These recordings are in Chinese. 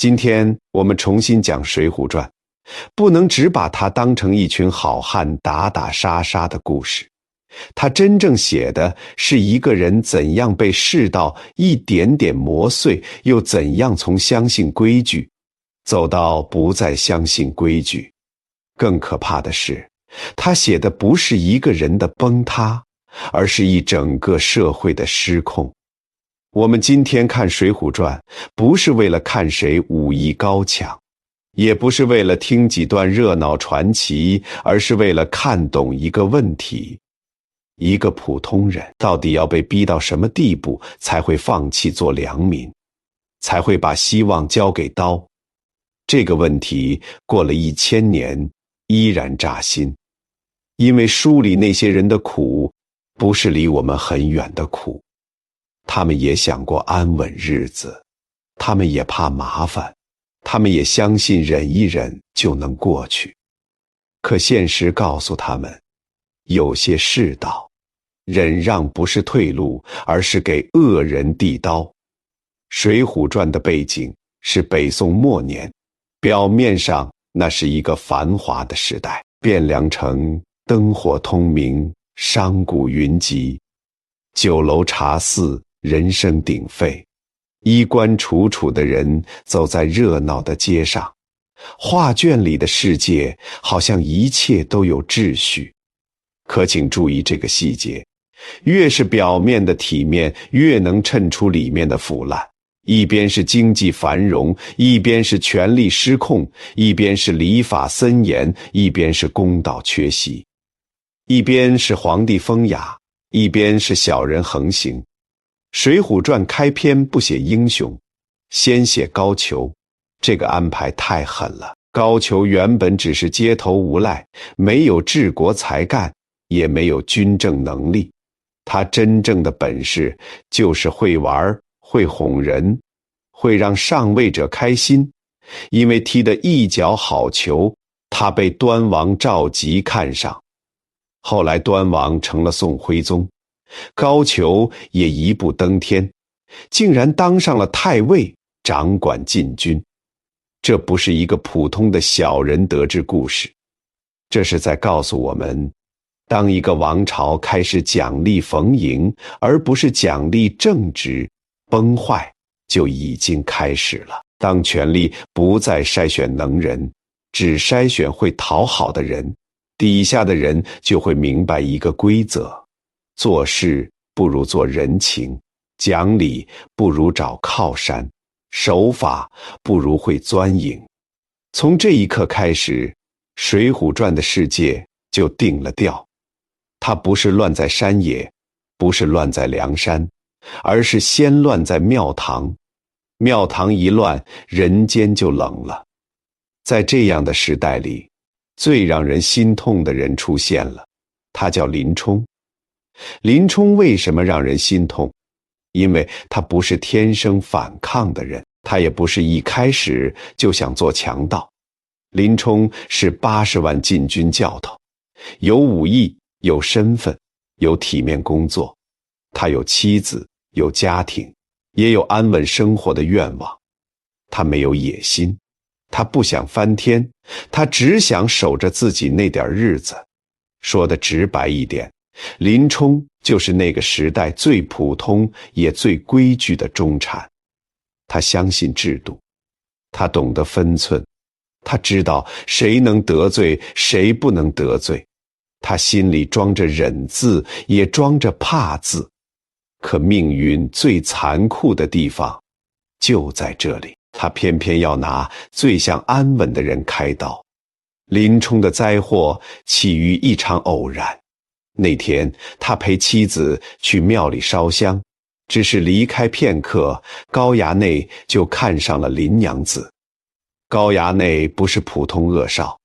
今天我们重新讲《水浒传》，不能只把它当成一群好汉打打杀杀的故事。它真正写的是一个人怎样被世道一点点磨碎，又怎样从相信规矩走到不再相信规矩。更可怕的是，他写的不是一个人的崩塌，而是一整个社会的失控。我们今天看《水浒传》，不是为了看谁武艺高强，也不是为了听几段热闹传奇，而是为了看懂一个问题：一个普通人到底要被逼到什么地步，才会放弃做良民，才会把希望交给刀？这个问题过了1000年依然扎心，因为书里那些人的苦不是离我们很远的苦，他们也想过安稳日子，他们也怕麻烦，他们也相信忍一忍就能过去。可现实告诉他们，有些世道，忍让不是退路，而是给恶人递刀。《水浒传》的背景是北宋末年，表面上那是一个繁华的时代，汴梁城灯火通明，商贾云集，酒楼茶肆人声鼎沸，衣冠楚楚的人走在热闹的街上，画卷里的世界好像一切都有秩序。可请注意这个细节，越是表面的体面，越能衬出里面的腐烂。一边是经济繁荣，一边是权力失控，一边是礼法森严，一边是公道缺席，一边是皇帝风雅，一边是小人横行。《水浒传》开篇不写英雄，先写高俅，这个安排太狠了。高俅原本只是街头无赖，没有治国才干，也没有军政能力，他真正的本事就是会玩，会哄人，会让上位者开心。因为踢得一脚好球，他被端王赵佶看上，后来端王成了宋徽宗，高俅也一步登天，竟然当上了太尉，掌管禁军。这不是一个普通的小人得志故事，这是在告诉我们，当一个王朝开始奖励逢迎，而不是奖励正直，崩坏就已经开始了。当权力不再筛选能人，只筛选会讨好的人，底下的人就会明白一个规则：做事不如做人情，讲理不如找靠山，守法不如会钻营。从这一刻开始，《水浒传》的世界就定了调。它不是乱在山野，不是乱在梁山，而是先乱在庙堂。庙堂一乱，人间就冷了。在这样的时代里，最让人心痛的人出现了，他叫林冲。林冲为什么让人心痛？因为他不是天生反抗的人，他也不是一开始就想做强盗。林冲是80万禁军教头，有武艺，有身份，有体面工作，他有妻子，有家庭，也有安稳生活的愿望。他没有野心，他不想翻天，他只想守着自己那点日子。说得直白一点，林冲就是那个时代最普通也最规矩的中产。他相信制度，他懂得分寸，他知道谁能得罪，谁不能得罪。他心里装着忍字，也装着怕字。可命运最残酷的地方就在这里，他偏偏要拿最像安稳的人开刀。林冲的灾祸起于一场偶然。那天他陪妻子去庙里烧香，只是离开片刻，高衙内就看上了林娘子。高衙内不是普通恶少，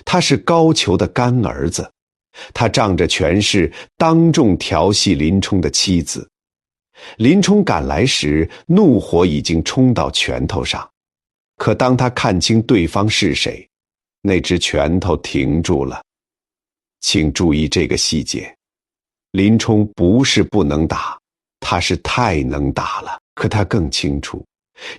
他是高俅的干儿子。他仗着权势，当众调戏林冲的妻子。林冲赶来时，怒火已经冲到拳头上，可当他看清对方是谁，那只拳头停住了。请注意这个细节，林冲不是不能打，他是太能打了。可他更清楚，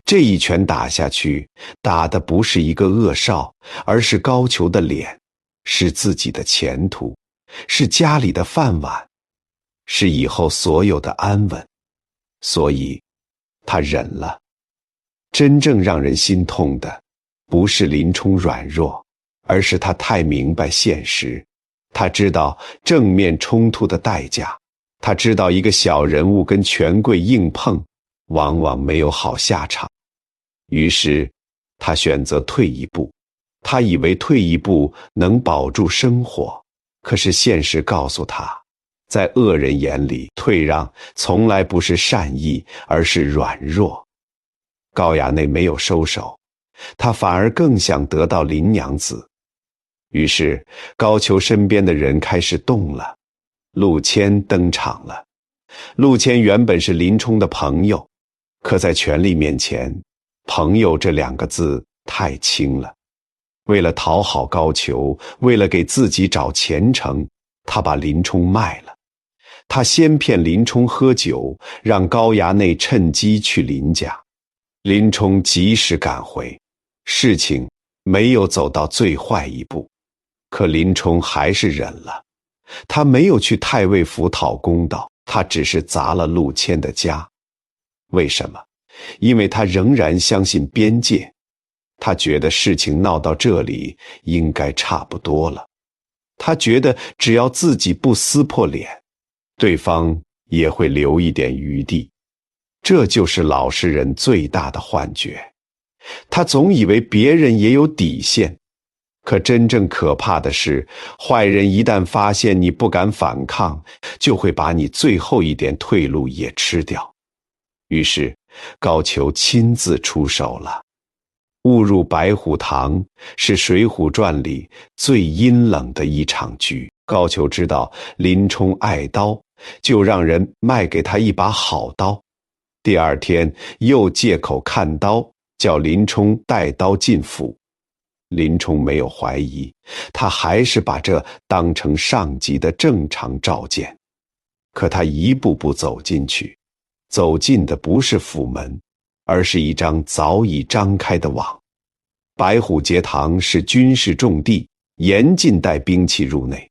这一拳打下去，打的不是一个恶少，而是高俅的脸，是自己的前途，是家里的饭碗，是以后所有的安稳。所以他忍了。真正让人心痛的，不是林冲软弱，而是他太明白现实。他知道正面冲突的代价，他知道一个小人物跟权贵硬碰，往往没有好下场。于是他选择退一步。他以为退一步能保住生活，可是现实告诉他，在恶人眼里，退让从来不是善意，而是软弱。高衙内没有收手，他反而更想得到林娘子。于是高俅身边的人开始动了，陆谦登场了。陆谦原本是林冲的朋友，可在权力面前，朋友这两个字太轻了。为了讨好高俅，为了给自己找前程，他把林冲卖了。他先骗林冲喝酒，让高衙内趁机去林家。林冲及时赶回，事情没有走到最坏一步，可林冲还是忍了。他没有去太尉府讨公道，他只是砸了陆谦的家。为什么？因为他仍然相信边界，他觉得事情闹到这里应该差不多了。他觉得只要自己不撕破脸，对方也会留一点余地。这就是老实人最大的幻觉。他总以为别人也有底线，可真正可怕的是，坏人一旦发现你不敢反抗，就会把你最后一点退路也吃掉。于是高俅亲自出手了。误入白虎堂是《水浒传》里最阴冷的一场局。高俅知道林冲爱刀，就让人卖给他一把好刀。第二天又借口看刀，叫林冲带刀进府。林冲没有怀疑，他还是把这当成上级的正常召见。可他一步步走进去，走进的不是府门，而是一张早已张开的网。白虎节堂是军事重地，严禁带兵器入内。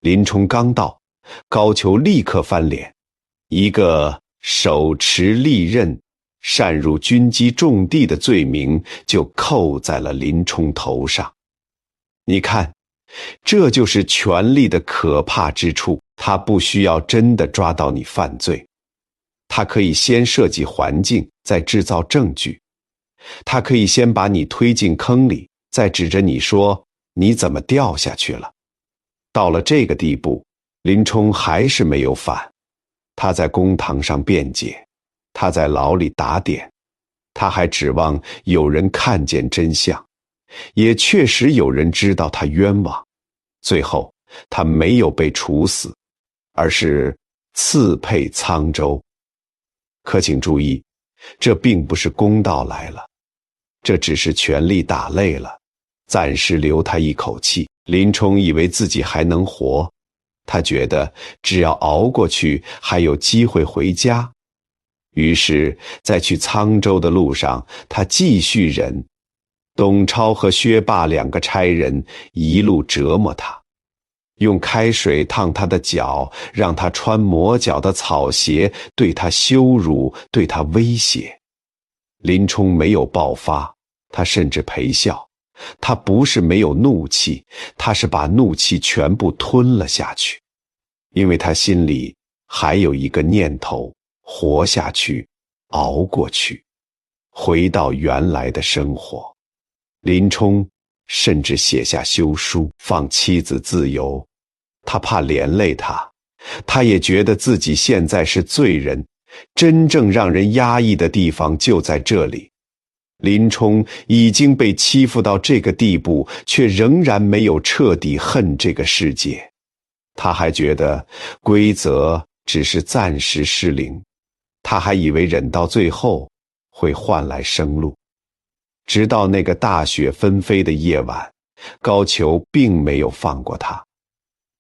林冲刚到，高俅立刻翻脸，一个手持利刃擅入军机重地的罪名就扣在了林冲头上。你看，这就是权力的可怕之处，他不需要真的抓到你犯罪，他可以先设计环境，再制造证据。他可以先把你推进坑里，再指着你说你怎么掉下去了。到了这个地步，林冲还是没有反。他在公堂上辩解，他在牢里打点，他还指望有人看见真相，也确实有人知道他冤枉。最后他没有被处死，而是赐配沧州。可请注意，这并不是公道来了，这只是权力打累了，暂时留他一口气。林冲以为自己还能活，他觉得只要熬过去，还有机会回家。于是在去沧州的路上，他继续忍。董超和薛霸两个差人一路折磨他，用开水烫他的脚，让他穿磨脚的草鞋，对他羞辱，对他威胁。林冲没有爆发，他甚至陪笑。他不是没有怒气，他是把怒气全部吞了下去，因为他心里还有一个念头，活下去，熬过去，回到原来的生活。林冲甚至写下休书，放妻子自由。他怕连累他，他也觉得自己现在是罪人，真正让人压抑的地方就在这里。林冲已经被欺负到这个地步，却仍然没有彻底恨这个世界。他还觉得规则只是暂时失灵，他还以为忍到最后会换来生路。直到那个大雪纷飞的夜晚，高俅并没有放过他。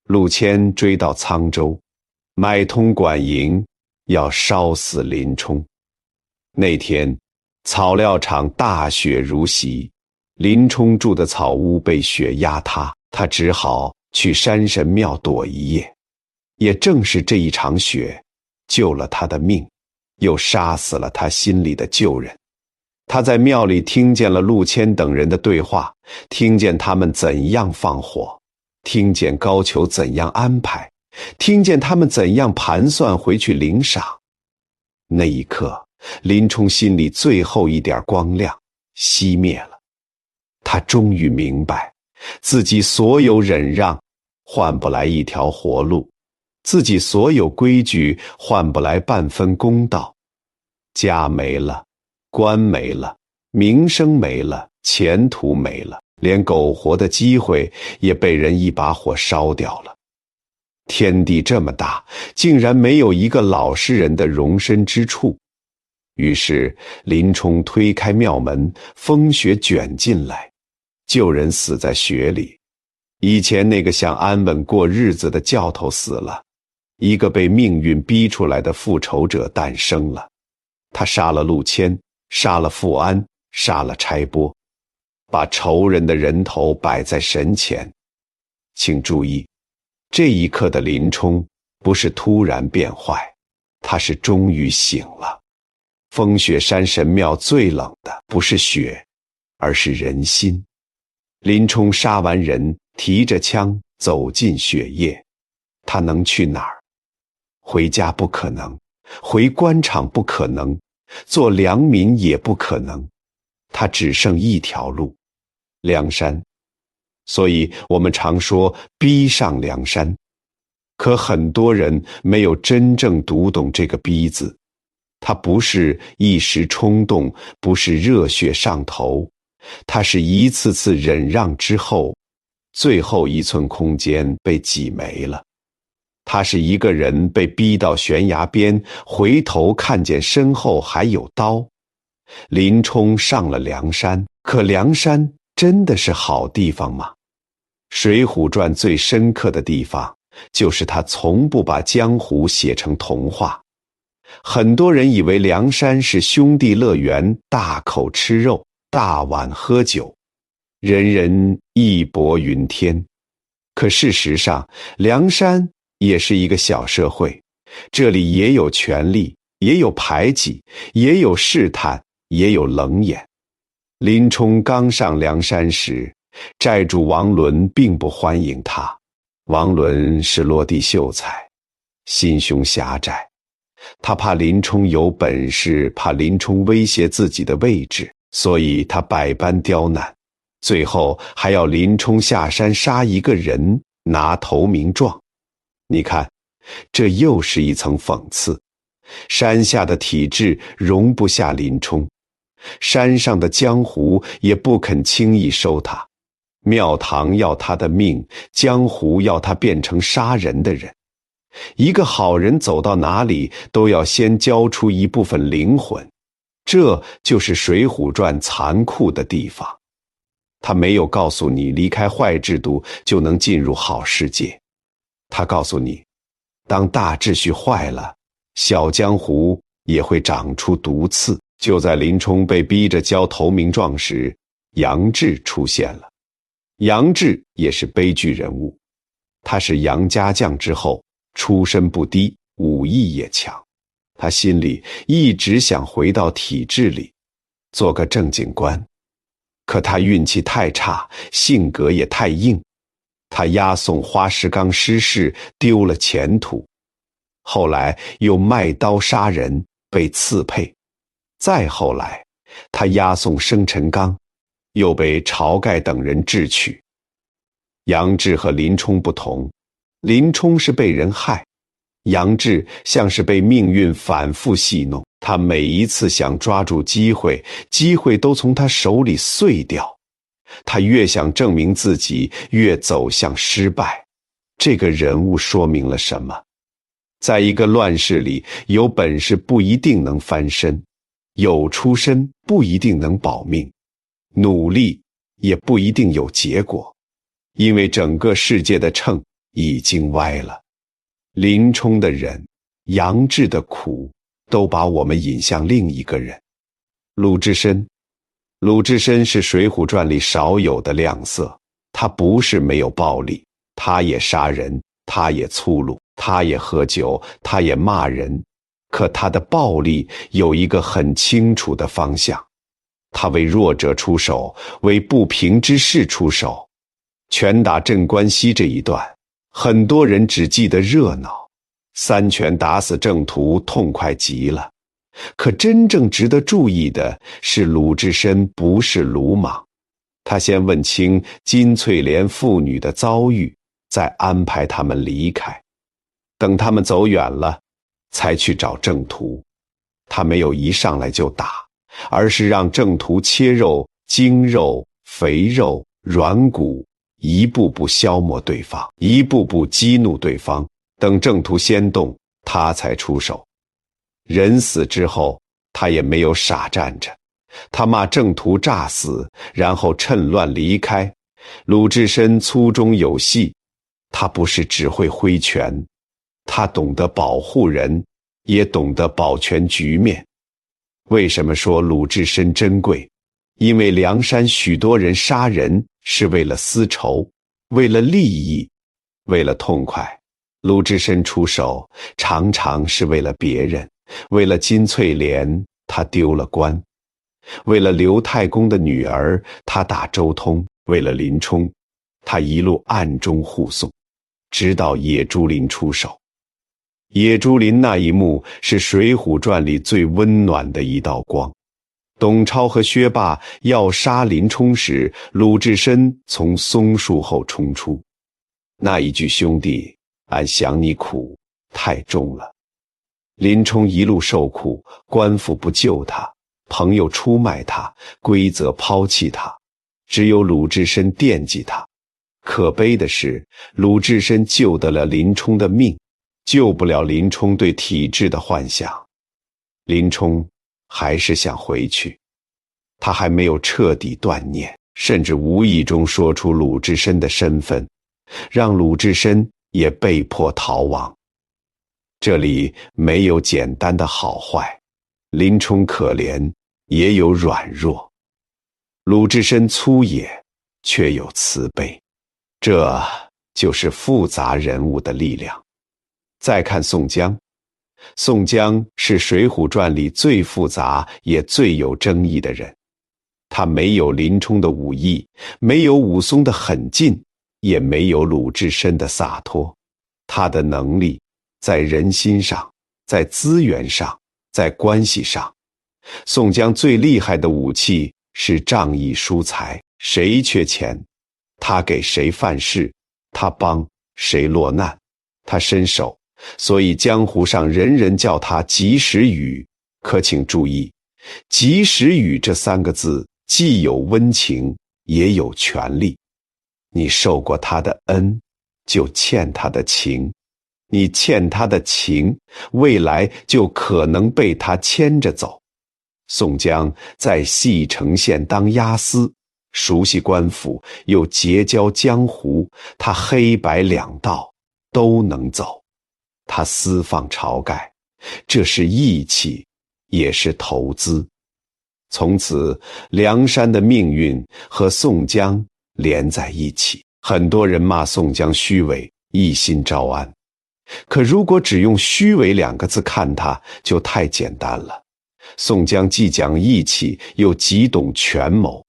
陆谦追到沧州，买通管营，要烧死林冲。那天草料场大雪如袭，林冲住的草屋被雪压塌，他只好去山神庙躲一夜。也正是这一场雪，救了他的命，又杀死了他心里的旧人。他在庙里听见了陆谦等人的对话，听见他们怎样放火，听见高俅怎样安排，听见他们怎样盘算回去领赏。那一刻，林冲心里最后一点光亮熄灭了。他终于明白，自己所有忍让换不来一条活路，自己所有规矩换不来半分公道。家没了，官没了，名声没了，前途没了，连苟活的机会也被人一把火烧掉了。天地这么大，竟然没有一个老实人的容身之处。于是林冲推开庙门，风雪卷进来，旧人死在雪里。以前那个想安稳过日子的教头死了，一个被命运逼出来的复仇者诞生了。他杀了陆谦，杀了富安，杀了差拨，把仇人的人头摆在神前。请注意，这一刻的林冲不是突然变坏，他是终于醒了。风雪山神庙最冷的不是雪，而是人心。林冲杀完人，提着枪走进雪夜，他能去哪儿？回家不可能，回官场不可能，做良民也不可能，他只剩一条路，梁山。所以我们常说逼上梁山，可很多人没有真正读懂这个逼字。它不是一时冲动，不是热血上头，它是一次次忍让之后，最后一寸空间被挤没了。他是一个人被逼到悬崖边，回头看见身后还有刀。林冲上了梁山，可梁山真的是好地方吗？水浒传最深刻的地方，就是他从不把江湖写成童话。很多人以为梁山是兄弟乐园，大口吃肉，大碗喝酒，人人义薄云天。可事实上，梁山也是一个小社会，这里也有权力，也有排挤，也有试探，也有冷眼。林冲刚上梁山时，寨主王伦并不欢迎他。王伦是落地秀才，心胸狭窄，他怕林冲有本事，怕林冲威胁自己的位置，所以他百般刁难，最后还要林冲下山杀一个人，拿投名状。你看，这又是一层讽刺。山下的体制容不下林冲，山上的江湖也不肯轻易收他。庙堂要他的命，江湖要他变成杀人的人。一个好人走到哪里，都要先交出一部分灵魂，这就是《水浒传》残酷的地方。他没有告诉你离开坏制度就能进入好世界，他告诉你，当大秩序坏了，小江湖也会长出毒刺。就在林冲被逼着交投名状时，杨志出现了。杨志也是悲剧人物，他是杨家将之后，出身不低，武艺也强。他心里一直想回到体制里，做个正经官。可他运气太差，性格也太硬。他押送花石纲失势，丢了前途。后来又卖刀杀人，被刺配。再后来，他押送生辰纲，又被晁盖等人智取。杨志和林冲不同，林冲是被人害，杨志像是被命运反复戏弄。他每一次想抓住机会，机会都从他手里碎掉。他越想证明自己，越走向失败。这个人物说明了什么？在一个乱世里，有本事不一定能翻身，有出身不一定能保命，努力也不一定有结果，因为整个世界的秤已经歪了。林冲的忍，杨志的苦，都把我们引向另一个人。鲁智深，鲁智深是《水浒传》里少有的亮色。他不是没有暴力，他也杀人，他也粗鲁，他也喝酒，他也骂人。可他的暴力有一个很清楚的方向，他为弱者出手，为不平之事出手。拳打镇关西这一段，很多人只记得热闹，三拳打死郑屠，痛快极了。可真正值得注意的是，鲁智深不是鲁莽，他先问清金翠莲父女的遭遇，再安排他们离开。等他们走远了，才去找郑屠。他没有一上来就打，而是让郑屠切肉、精肉、肥肉、软骨，一步步消磨对方，一步步激怒对方。等郑屠先动，他才出手。人死之后，他也没有傻站着，他骂郑屠诈死，然后趁乱离开。鲁智深粗中有细，他不是只会挥拳，他懂得保护人，也懂得保全局面。为什么说鲁智深珍贵？因为梁山许多人杀人是为了私仇，为了利益，为了痛快。鲁智深出手常常是为了别人，为了金翠莲，他丢了官；为了刘太公的女儿，他打周通；为了林冲，他一路暗中护送，直到野猪林出手。野猪林那一幕是《水浒传》里最温暖的一道光。董超和薛霸要杀林冲时，鲁智深从松树后冲出，那一句兄弟，俺想你苦，太重了。林冲一路受苦，官府不救他，朋友出卖他，规则抛弃他，只有鲁智深惦记他。可悲的是，鲁智深救得了林冲的命，救不了林冲对体制的幻想。林冲还是想回去，他还没有彻底断念，甚至无意中说出鲁智深的身份，让鲁智深也被迫逃亡。这里没有简单的好坏，林冲可怜，也有软弱；鲁智深粗野，却有慈悲。这就是复杂人物的力量。再看宋江，宋江是《水浒传》里最复杂也最有争议的人。他没有林冲的武艺，没有武松的狠劲，也没有鲁智深的洒脱。他的能力在人心上，在资源上，在关系上。宋江最厉害的武器是仗义疏财，谁缺钱，他给谁犯事，他帮谁落难，他伸手，所以江湖上人人叫他及时雨。可请注意，及时雨这三个字既有温情，也有权利。你受过他的恩，就欠他的情；你欠他的情，未来就可能被他牵着走。宋江在西城县当押司，熟悉官府，又结交江湖，他黑白两道都能走。他私放晁盖，这是义气，也是投资。从此，梁山的命运和宋江连在一起。很多人骂宋江虚伪，一心招安。可如果只用虚伪两个字看他，就太简单了。宋江既讲义气，又极懂权谋。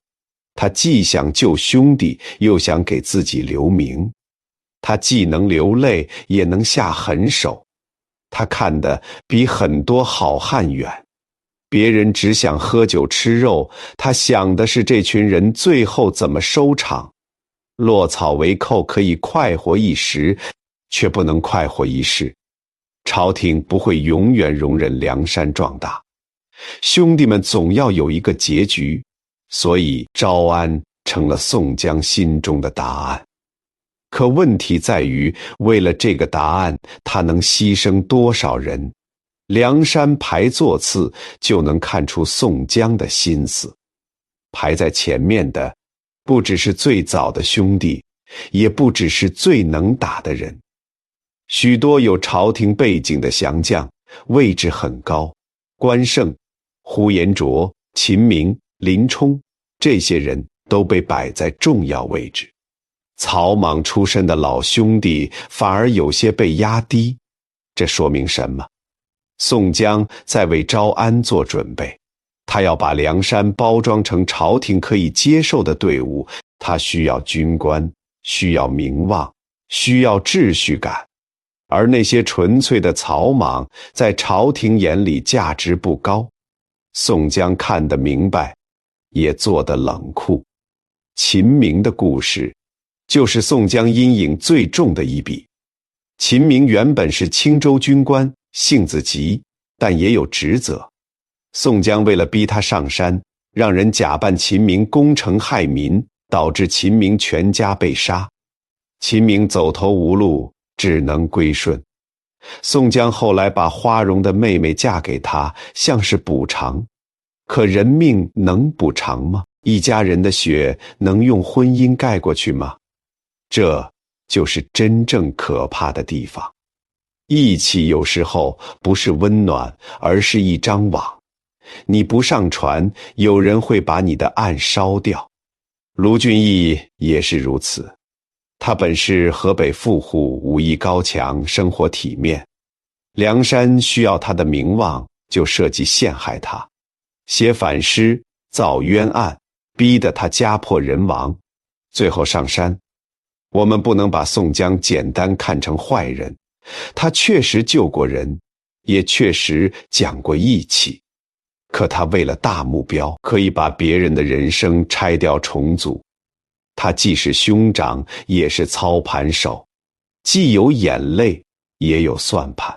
他既想救兄弟，又想给自己留名。他既能流泪，也能下狠手。他看得比很多好汉远。别人只想喝酒吃肉，他想的是这群人最后怎么收场。落草为寇可以快活一时，却不能快活一世。朝廷不会永远容忍梁山壮大，兄弟们总要有一个结局，所以招安成了宋江心中的答案。可问题在于，为了这个答案，他能牺牲多少人？梁山排座次，就能看出宋江的心思。排在前面的，不只是最早的兄弟，也不只是最能打的人。许多有朝廷背景的降将，位置很高，关胜、呼延灼、秦明、林冲这些人都被摆在重要位置，草莽出身的老兄弟反而有些被压低，这说明什么？宋江在为招安做准备，他要把梁山包装成朝廷可以接受的队伍，他需要军官，需要名望，需要秩序感，而那些纯粹的草莽在朝廷眼里价值不高。宋江看得明白，也做得冷酷。秦明的故事就是宋江阴影最重的一笔。秦明原本是青州军官，性子急，但也有职责。宋江为了逼他上山，让人假扮秦明攻城害民，导致秦明全家被杀。秦明走投无路，只能归顺。宋江后来把花荣的妹妹嫁给他，像是补偿。可人命能补偿吗？一家人的血能用婚姻盖过去吗？这就是真正可怕的地方。义气有时候不是温暖，而是一张网。你不上船，有人会把你的岸烧掉。卢俊义也是如此。他本是河北富户，武艺高强，生活体面。梁山需要他的名望，就设计陷害他，写反诗，造冤案，逼得他家破人亡，最后上山。我们不能把宋江简单看成坏人，他确实救过人，也确实讲过义气。可他为了大目标，可以把别人的人生拆掉重组。他既是兄长，也是操盘手，既有眼泪，也有算盘。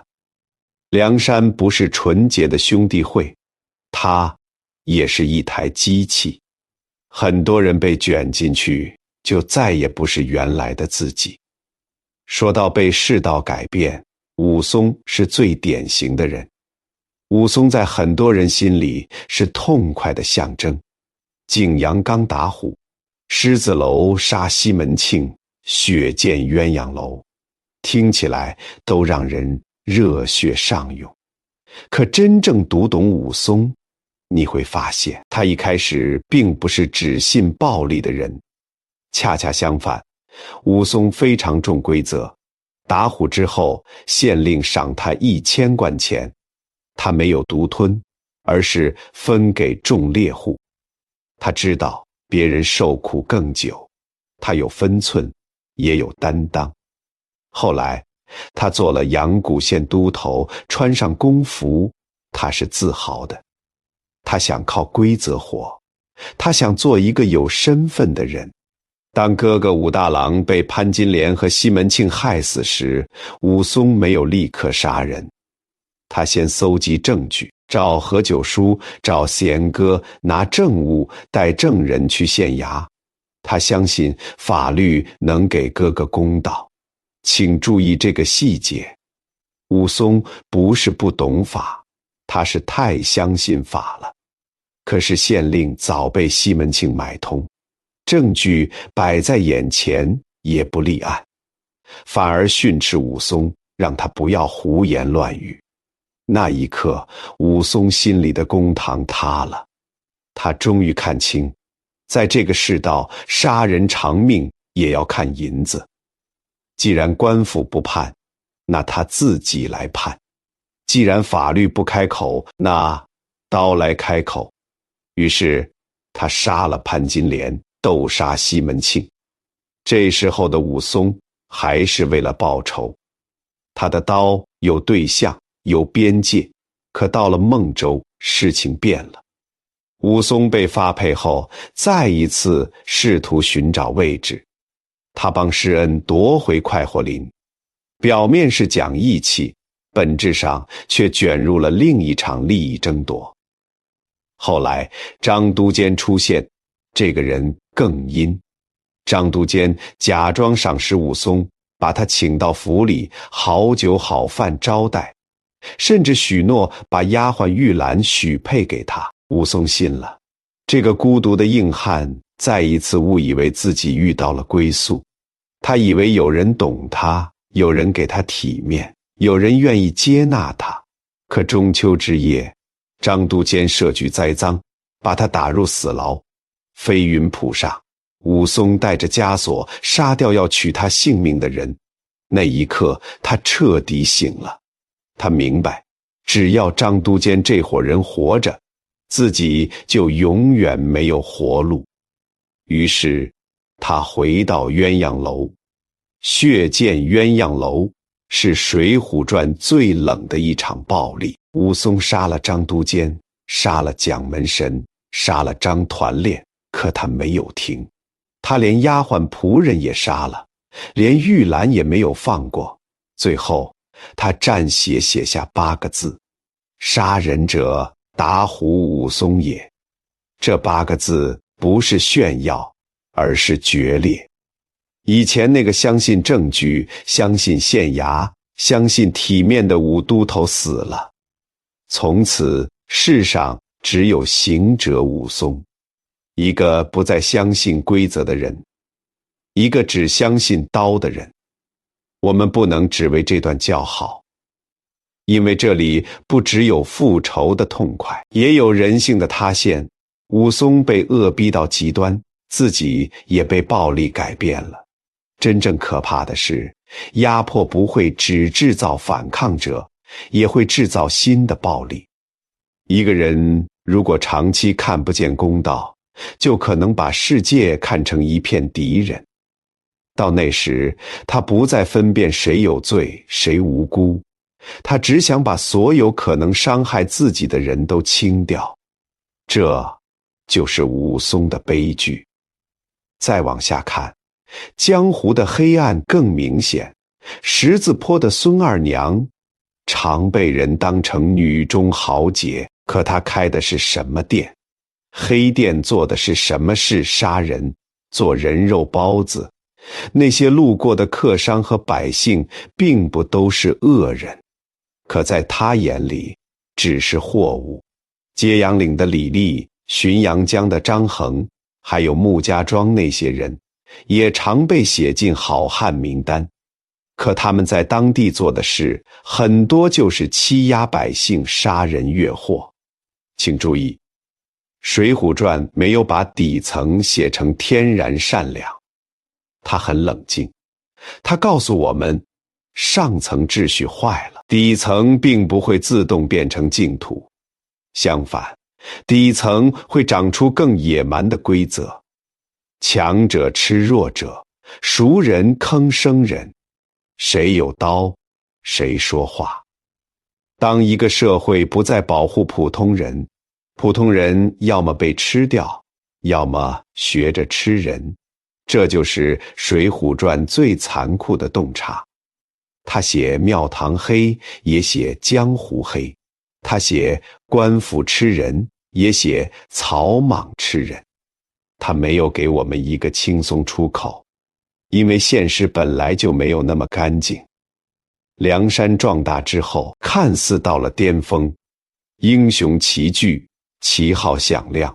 梁山不是纯洁的兄弟会，他也是一台机器。很多人被卷进去，就再也不是原来的自己。说到被世道改变，武松是最典型的人。武松在很多人心里是痛快的象征。景阳冈打虎，狮子楼杀西门庆，血溅鸳鸯楼，听起来都让人热血上涌。可真正读懂武松，你会发现他一开始并不是只信暴力的人。恰恰相反，武松非常重规则。打虎之后，县令赏他1000贯钱，他没有独吞，而是分给众猎户。他知道别人受苦更久，他有分寸，也有担当。后来他做了阳谷县都头，穿上公服，他是自豪的。他想靠规则活，他想做一个有身份的人。当哥哥武大郎被潘金莲和西门庆害死时，武松没有立刻杀人，他先搜集证据，找何九叔，找贤哥，拿证物，带证人去县衙。他相信法律能给哥哥公道。请注意这个细节，武松不是不懂法，他是太相信法了。可是县令早被西门庆买通，证据摆在眼前也不立案，反而训斥武松，让他不要胡言乱语。那一刻，武松心里的公堂塌了。他终于看清，在这个世道，杀人偿命也要看银子。既然官府不判，那他自己来判；既然法律不开口，那刀来开口。于是他杀了潘金莲，斗杀西门庆。这时候的武松还是为了报仇。他的刀有对象，有边界，可到了孟州，事情变了。武松被发配后，再一次试图寻找位置。他帮施恩夺回快活林，表面是讲义气，本质上却卷入了另一场利益争夺。后来张都监出现，这个人更阴。张都监假装赏识武松，把他请到府里，好酒好饭招待，甚至许诺把丫鬟玉兰许配给他。武松信了。这个孤独的硬汉再一次误以为自己遇到了归宿。他以为有人懂他，有人给他体面，有人愿意接纳他。可中秋之夜，张都监设局栽赃，把他打入死牢。飞云浦上，武松带着枷锁杀掉要取他性命的人。那一刻，他彻底醒了。他明白，只要张都监这伙人活着，自己就永远没有活路。于是，他回到鸳鸯楼。血溅鸳鸯楼是《水浒传》最冷的一场暴力。武松杀了张都监，杀了蒋门神，杀了张团练，可他没有停。他连丫鬟仆人也杀了，连玉兰也没有放过。最后，他蘸血写下8个字：杀人者，打虎武松也。这8个字不是炫耀，而是决裂。以前那个相信证据、相信县衙、相信体面的武都头死了，从此世上只有行者武松，一个不再相信规则的人，一个只相信刀的人。我们不能只为这段叫好，因为这里不只有复仇的痛快，也有人性的塌陷。武松被恶逼到极端，自己也被暴力改变了。真正可怕的是，压迫不会只制造反抗者，也会制造新的暴力。一个人如果长期看不见公道，就可能把世界看成一片敌人。到那时，他不再分辨谁有罪，谁无辜，他只想把所有可能伤害自己的人都清掉。这就是武松的悲剧。再往下看，江湖的黑暗更明显。十字坡的孙二娘常被人当成女中豪杰，可她开的是什么店？黑店做的是什么事？杀人，做人肉包子。那些路过的客商和百姓并不都是恶人，可在他眼里只是货物。揭阳岭的李立，浔阳江的张衡，还有穆家庄那些人，也常被写进好汉名单。可他们在当地做的事，很多就是欺压百姓、杀人越货。请注意，《水浒传》没有把底层写成天然善良，他很冷静。他告诉我们，上层秩序坏了，底层并不会自动变成净土。相反，底层会长出更野蛮的规则。强者吃弱者，熟人坑生人，谁有刀，谁说话。当一个社会不再保护普通人，普通人要么被吃掉，要么学着吃人。这就是《水浒传》最残酷的洞察。他写庙堂黑，也写江湖黑；他写官府吃人，也写草莽吃人。他没有给我们一个轻松出口，因为现实本来就没有那么干净。梁山壮大之后，看似到了巅峰，英雄齐聚，旗号响亮，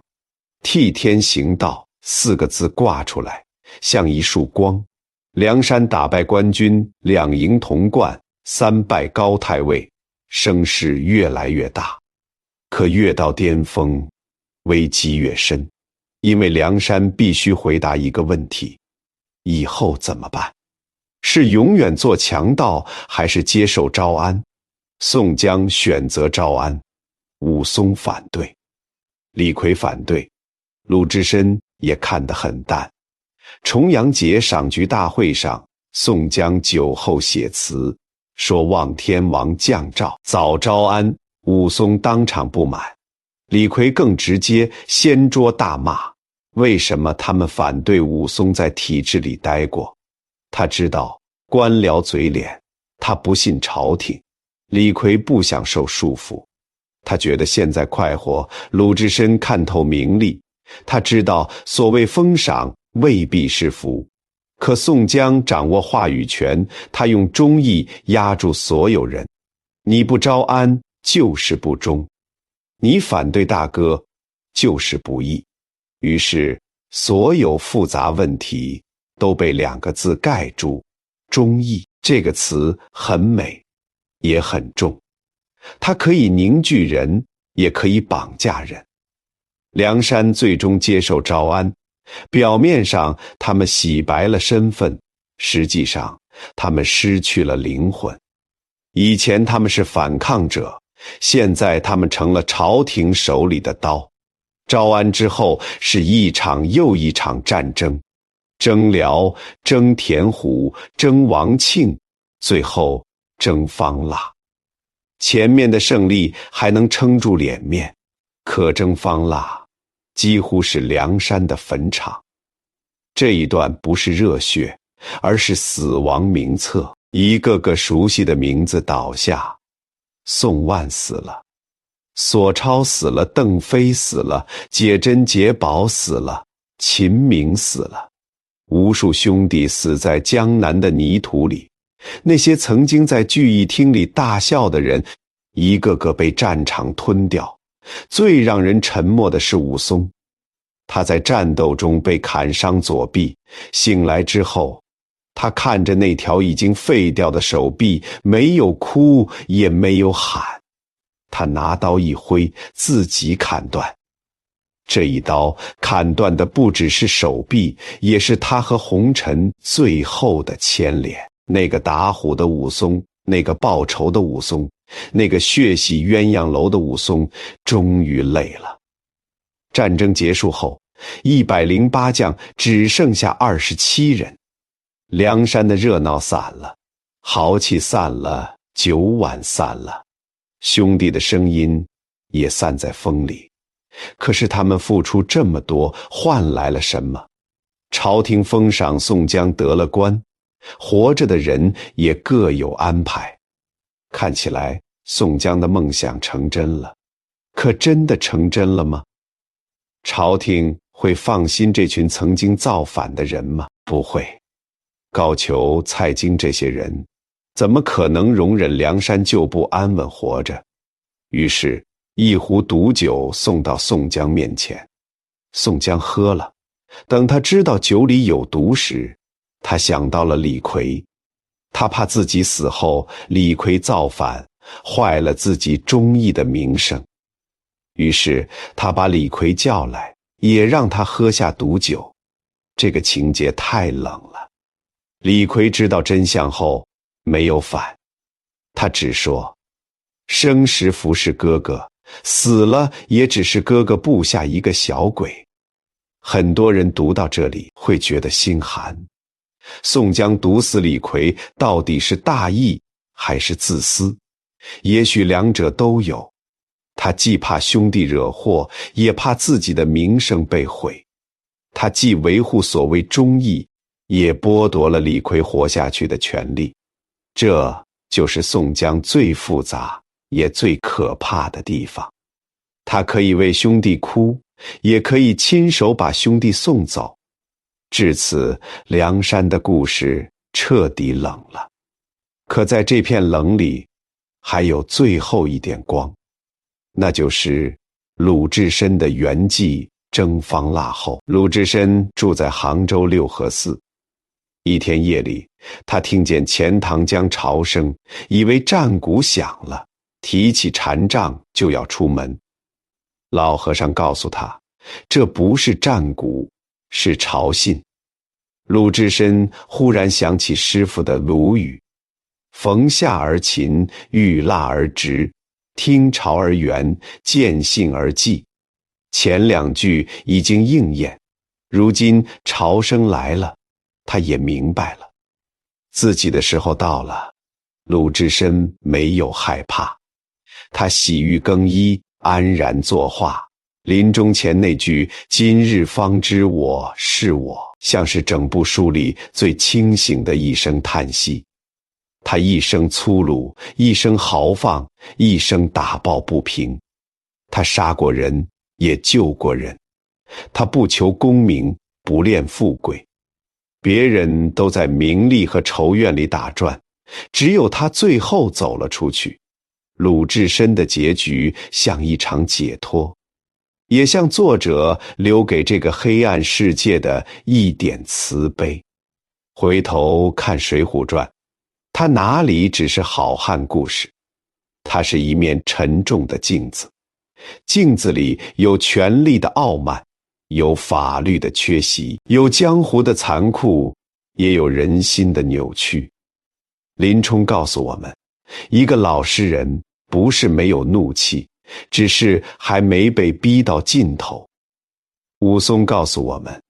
替天行道4个字挂出来，像一束光。梁山打败官军，2赢童贯，3败高太尉，声势越来越大。可越到巅峰，危机越深，因为梁山必须回答一个问题：以后怎么办？是永远做强盗，还是接受招安？宋江选择招安，武松反对，李逵反对，鲁智深也看得很淡。重阳节赏菊大会上，宋江酒后写词，说望天王降诏早招安，武松当场不满。李逵更直接，掀桌大骂，为什么他们反对武松在体制里待过？他知道官僚嘴脸，他不信朝廷。李逵不想受束缚，他觉得现在快活。鲁智深看透名利，他知道所谓封赏未必是福。可宋江掌握话语权，他用忠义压住所有人。你不招安就是不忠，你反对大哥就是不义。于是所有复杂问题都被2个字盖住，忠义。这个词很美，也很重，它可以凝聚人，也可以绑架人。梁山最终接受招安，表面上他们洗白了身份，实际上他们失去了灵魂。以前他们是反抗者，现在他们成了朝廷手里的刀。招安之后是一场又一场战争，征辽、征田虎、征王庆，最后征方腊。前面的胜利还能撑住脸面，可征方腊几乎是梁山的坟场。这一段不是热血，而是死亡名册，一个个熟悉的名字倒下。宋万死了，索超死了，邓飞死了，解珍、解宝死了，秦明死了，无数兄弟死在江南的泥土里。那些曾经在聚义厅里大笑的人，一个个被战场吞掉。最让人沉默的是武松，他在战斗中被砍伤左臂，醒来之后，他看着那条已经废掉的手臂，没有哭也没有喊，他拿刀一挥，自己砍断。这一刀砍断的不只是手臂，也是他和红尘最后的牵连。那个打虎的武松，那个报仇的武松，那个血洗鸳鸯楼的武松，终于累了。战争结束后，108将只剩下27人。梁山的热闹散了，豪气散了，酒碗散了，兄弟的声音也散在风里。可是他们付出这么多，换来了什么？朝廷封赏宋江得了官，活着的人也各有安排。看起来宋江的梦想成真了，可真的成真了吗？朝廷会放心这群曾经造反的人吗？不会。高俅、蔡京这些人怎么可能容忍梁山旧部安稳活着？于是一壶毒酒送到宋江面前，宋江喝了。等他知道酒里有毒时，他想到了李逵，他怕自己死后李逵造反，坏了自己忠义的名声。于是他把李逵叫来，也让他喝下毒酒。这个情节太冷了。李逵知道真相后没有反，他只说：生时服侍哥哥，死了也只是哥哥部下一个小鬼。很多人读到这里会觉得心寒。宋江毒死李逵到底是大义还是自私？也许两者都有。他既怕兄弟惹祸，也怕自己的名声被毁。他既维护所谓忠义，也剥夺了李逵活下去的权利。这就是宋江最复杂也最可怕的地方。他可以为兄弟哭，也可以亲手把兄弟送走。至此，梁山的故事彻底冷了。可在这片冷里，还有最后一点光，那就是鲁智深的圆寂征方腊后。鲁智深住在杭州六合寺。一天夜里，他听见钱塘江潮声，以为战鼓响了，提起禅杖就要出门。老和尚告诉他，这不是战鼓，是潮信。鲁智深忽然想起师父的鲁语：逢夏而勤，遇腊而直，听潮而圆，见信而寂。前两句已经应验，如今潮声来了，他也明白了，自己的时候到了。鲁智深没有害怕，他洗浴更衣，安然作画。临终前那句今日方知我是我，像是整部书里最清醒的一声叹息。他一生粗鲁，一生豪放，一生打抱不平。他杀过人，也救过人。他不求功名，不恋富贵。别人都在名利和仇怨里打转，只有他最后走了出去。鲁智深的结局像一场解脱，也像作者留给这个黑暗世界的一点慈悲。回头看《水浒传》，它哪里只是好汉故事，它是一面沉重的镜子。镜子里有权力的傲慢，有法律的缺席，有江湖的残酷，也有人心的扭曲。林冲告诉我们，一个老实人不是没有怒气，只是还没被逼到尽头。武松告诉我们，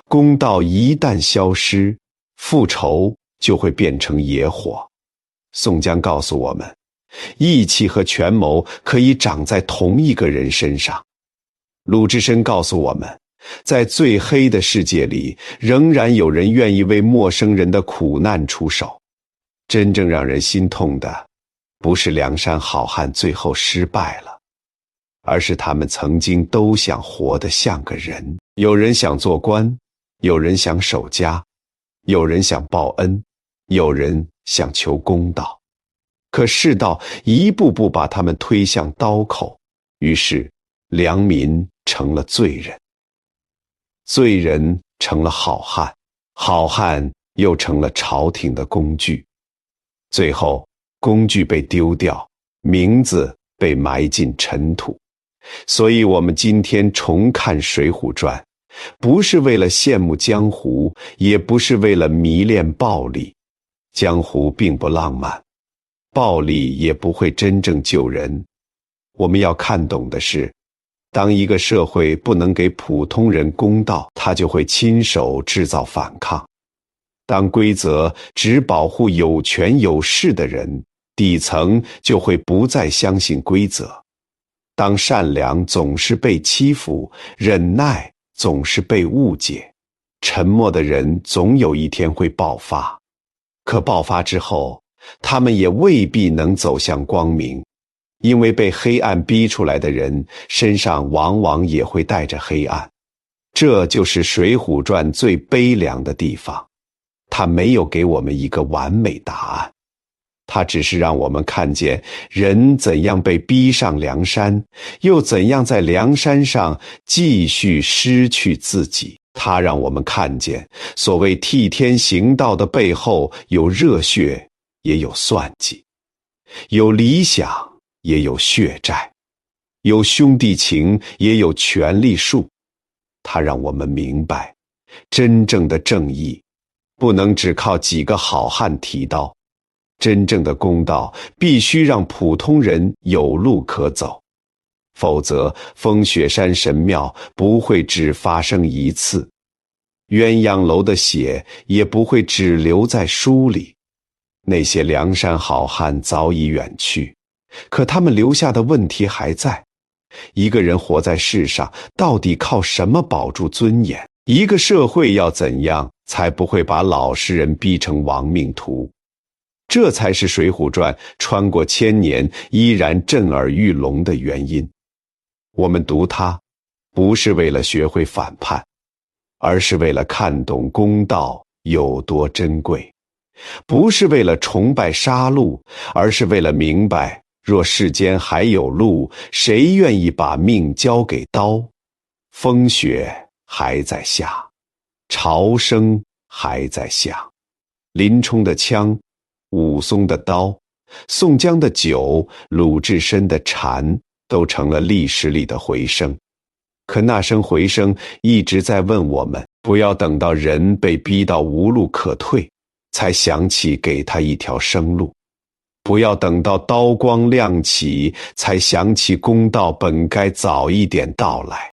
公道一旦消失，复仇就会变成野火。宋江告诉我们，义气和权谋可以长在同一个人身上。鲁智深告诉我们，在最黑的世界里，仍然有人愿意为陌生人的苦难出手。真正让人心痛的，不是梁山好汉最后失败了，而是他们曾经都想活得像个人。有人想做官，有人想守家，有人想报恩，有人想求公道。可世道一步步把他们推向刀口，于是良民成了罪人，罪人成了好汉，好汉又成了朝廷的工具。最后工具被丢掉，名字被埋进尘土。所以我们今天重看《水浒传》，不是为了羡慕江湖，也不是为了迷恋暴力。江湖并不浪漫，暴力也不会真正救人。我们要看懂的是，当一个社会不能给普通人公道，他就会亲手制造反抗。当规则只保护有权有势的人，底层就会不再相信规则。当善良总是被欺负，忍耐总是被误解，沉默的人总有一天会爆发。可爆发之后，他们也未必能走向光明，因为被黑暗逼出来的人身上往往也会带着黑暗。这就是《水浒传》最悲凉的地方，它没有给我们一个完美答案，它只是让我们看见人怎样被逼上梁山，又怎样在梁山上继续失去自己。它让我们看见，所谓替天行道的背后，有热血，也有算计，有理想，也有血债，有兄弟情，也有权力树。它让我们明白，真正的正义不能只靠几个好汉提刀，真正的公道必须让普通人有路可走，否则风雪山神庙不会只发生一次，鸳鸯楼的血也不会只留在书里。那些梁山好汉早已远去，可他们留下的问题还在。一个人活在世上，到底靠什么保住尊严？一个社会要怎样才不会把老实人逼成亡命徒？这才是《水浒传》穿过千年依然震耳欲聋的原因。我们读它，不是为了学会反叛，而是为了看懂公道有多珍贵；不是为了崇拜杀戮，而是为了明白，若世间还有路，谁愿意把命交给刀？风雪还在下，潮声还在响，林冲的枪，武松的刀，宋江的酒，鲁智深的禅，都成了历史里的回声。可那声回声一直在问我们，不要等到人被逼到无路可退，才想起给他一条生路；不要等到刀光亮起，才想起公道本该早一点到来。